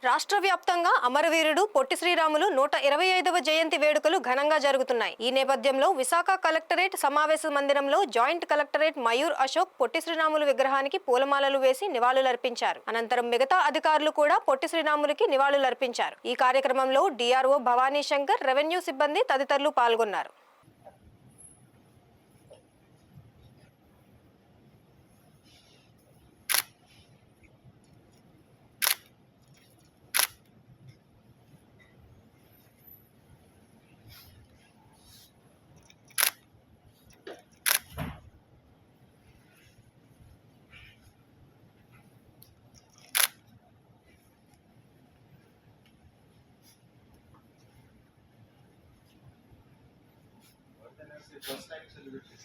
రాష్ట్ర వ్యాప్తంగా అమరవీరుడు పొట్టి శ్రీరాములు 125వ జయంతి వేడుకలు ఘనంగా జరుగుతున్నాయి. ఈ నేపథ్యంలో విశాఖ కలెక్టరేట్ సమావేశ మందిరంలో జాయింట్ కలెక్టరేట్ మయూర్ అశోక్ పొట్టి శ్రీరాములు విగ్రహానికి పూలమాలలు వేసి నివాళులర్పించారు. అనంతరం మిగతా అధికారులు కూడా పొట్టి శ్రీరాములుకి నివాళులర్పించారు. ఈ కార్యక్రమంలో డిఆర్ఓ భవానీ శంకర్, రెవెన్యూ సిబ్బంది తదితరులు పాల్గొన్నారు. First time celebrating.